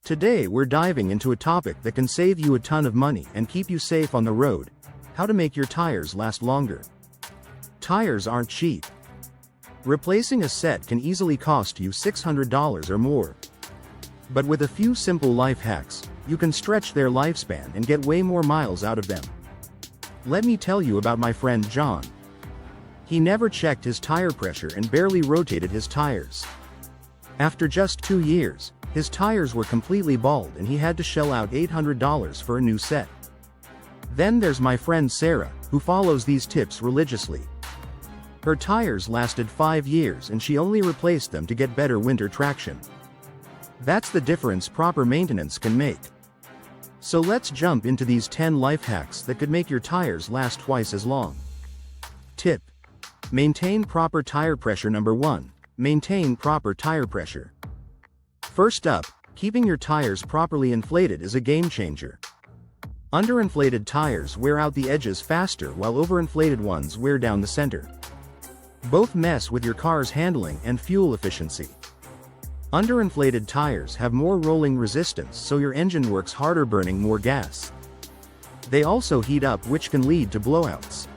Today we're diving into a topic that can save you a ton of money and keep you safe on the road: how to make your tires last longer. Tires aren't cheap. Replacing a set can easily cost you $600 or more. But with a few simple life hacks, you can stretch their lifespan and get way more miles out of them. Let me tell you about my friend John. He never checked his tire pressure and barely rotated his tires. After just 2 years, his tires were completely bald and he had to shell out $800 for a new set. Then there's my friend Sarah, who follows these tips religiously. Her tires lasted 5 years and she only replaced them to get better winter traction. That's the difference proper maintenance can make. So let's jump into these 10 life hacks that could make your tires last twice as long. Tip: maintain proper tire pressure. Number 1. Maintain proper tire pressure. First up, keeping your tires properly inflated is a game changer. Underinflated tires wear out the edges faster while overinflated ones wear down the center. Both mess with your car's handling and fuel efficiency. Underinflated tires have more rolling resistance, so your engine works harder, burning more gas. They also heat up, which can lead to blowouts.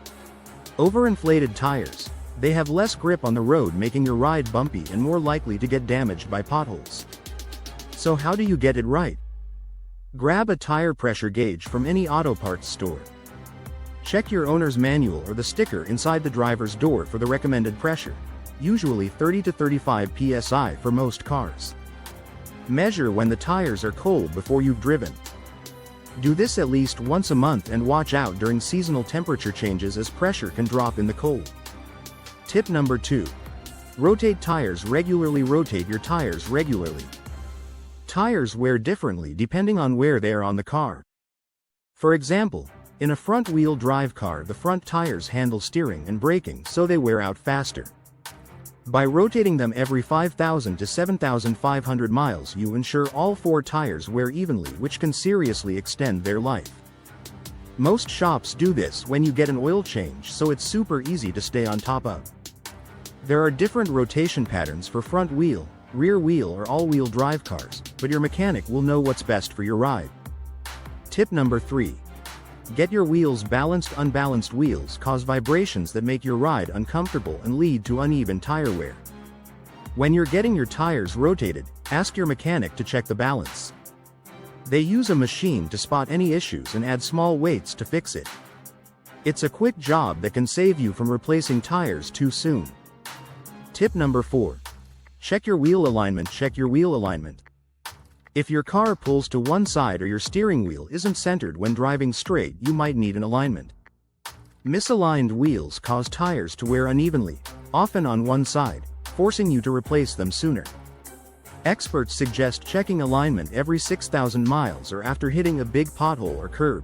Overinflated tires, they have less grip on the road, making your ride bumpy and more likely to get damaged by potholes. So how do you get it right? Grab a tire pressure gauge from any auto parts store. Check your owner's manual or the sticker inside the driver's door for the recommended pressure, usually 30 to 35 psi for most cars. Measure when the tires are cold before you've driven. Do this at least once a month and watch out during seasonal temperature changes, as pressure can drop in the cold. Tip number 2. Rotate tires regularly. Rotate your tires regularly. Tires wear differently depending on where they are on the car. For example, in a front-wheel drive car, the front tires handle steering and braking, so they wear out faster. By rotating them every 5,000 to 7,500 miles, you ensure all 4 tires wear evenly, which can seriously extend their life. Most shops do this when you get an oil change, so it's super easy to stay on top of. There are different rotation patterns for front wheel, rear wheel or all-wheel drive cars, but your mechanic will know what's best for your ride. Tip number 3. Get your wheels balanced. Unbalanced wheels cause vibrations that make your ride uncomfortable and lead to uneven tire wear. When you're getting your tires rotated, ask your mechanic to check the balance. They use a machine to spot any issues and add small weights to fix it. It's a quick job that can save you from replacing tires too soon. Tip number 4. Check your wheel alignment. Check your wheel alignment. If your car pulls to one side or your steering wheel isn't centered when driving straight, you might need an alignment. Misaligned wheels cause tires to wear unevenly, often on one side, forcing you to replace them sooner. Experts suggest checking alignment every 6,000 miles or after hitting a big pothole or curb.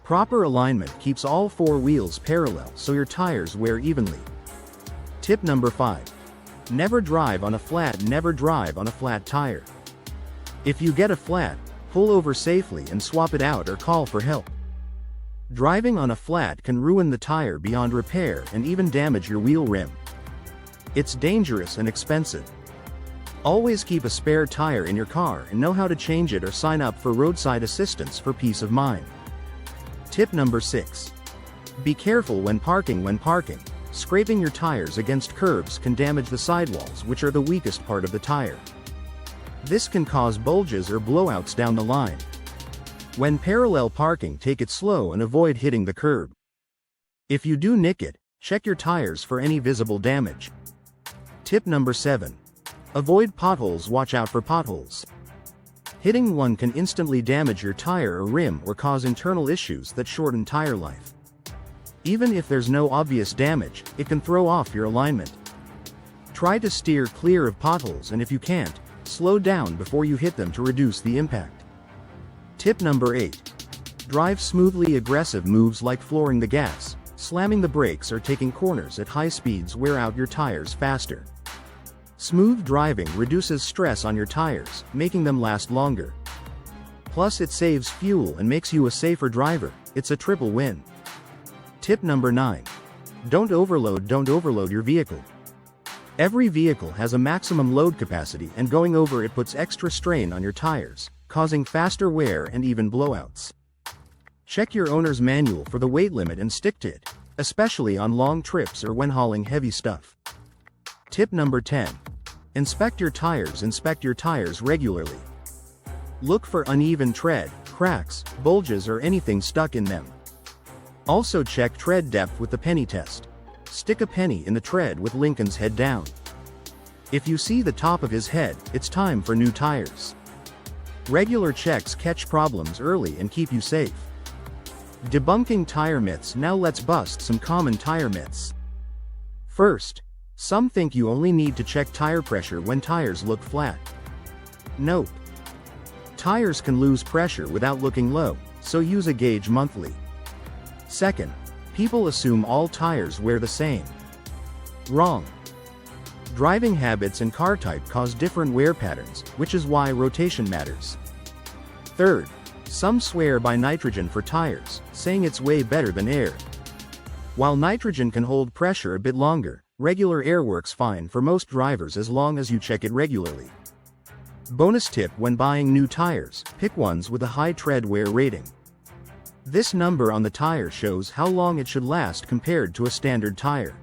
Proper alignment keeps all 4 wheels parallel so your tires wear evenly. Tip number 5. Never drive on a flat. Never drive on a flat tire. If you get a flat, pull over safely and swap it out or call for help. Driving on a flat can ruin the tire beyond repair and even damage your wheel rim. It's dangerous and expensive. Always keep a spare tire in your car and know how to change it or sign up for roadside assistance for peace of mind. Tip number 6. Be careful when parking. When parking, scraping your tires against curbs can damage the sidewalls, which are the weakest part of the tire. This can cause bulges or blowouts down the line. When parallel parking, take it slow and avoid hitting the curb. If you do nick it, check your tires for any visible damage. Tip number 7. Avoid potholes. Watch out for potholes. Hitting one can instantly damage your tire or rim or cause internal issues that shorten tire life. Even if there's no obvious damage, it can throw off your alignment. Try to steer clear of potholes, and if you can't, slow down before you hit them to reduce the impact. Tip number 8. Drive smoothly. Aggressive moves like flooring the gas, slamming the brakes, or taking corners at high speeds wear out your tires faster. Smooth driving reduces stress on your tires, making them last longer. Plus, it saves fuel and makes you a safer driver. It's a triple win. Tip number 9. Don't overload. Don't overload your vehicle. Every vehicle has a maximum load capacity, and going over it puts extra strain on your tires, causing faster wear and even blowouts. Check your owner's manual for the weight limit and stick to it, especially on long trips or when hauling heavy stuff. Tip number 10. Inspect your tires. Inspect your tires regularly. Look for uneven tread, cracks, bulges, or anything stuck in them. Also check tread depth with the penny test. Stick a penny in the tread with Lincoln's head down. If you see the top of his head, it's time for new tires. Regular checks catch problems early and keep you safe. Debunking tire myths. Now let's bust some common tire myths. First, some think you only need to check tire pressure when tires look flat. Nope. Tires can lose pressure without looking low, so use a gauge monthly. Second, people assume all tires wear the same. Wrong. Driving habits and car type cause different wear patterns, which is why rotation matters. Third, some swear by nitrogen for tires, saying it's way better than air. While nitrogen can hold pressure a bit longer, regular air works fine for most drivers as long as you check it regularly. Bonus tip: when buying new tires, pick ones with a high tread wear rating. This number on the tire shows how long it should last compared to a standard tire.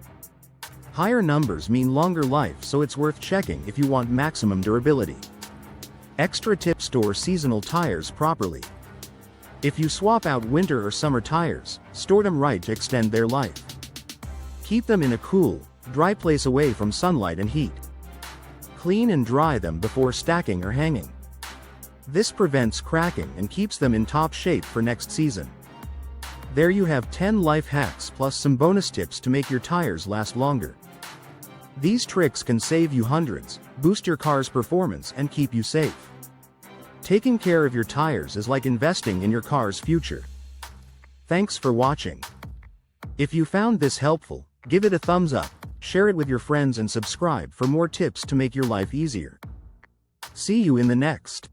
Higher numbers mean longer life, so it's worth checking if you want maximum durability. Extra tip: store seasonal tires properly. If you swap out winter or summer tires, store them right to extend their life. Keep them in a cool, dry place away from sunlight and heat. Clean and dry them before stacking or hanging. This prevents cracking and keeps them in top shape for next season. There you have 10 life hacks plus some bonus tips to make your tires last longer. These tricks can save you hundreds, boost your car's performance, and keep you safe. Taking care of your tires is like investing in your car's future. Thanks for watching. If you found this helpful, give it a thumbs up, share it with your friends, and subscribe for more tips to make your life easier. See you in the next.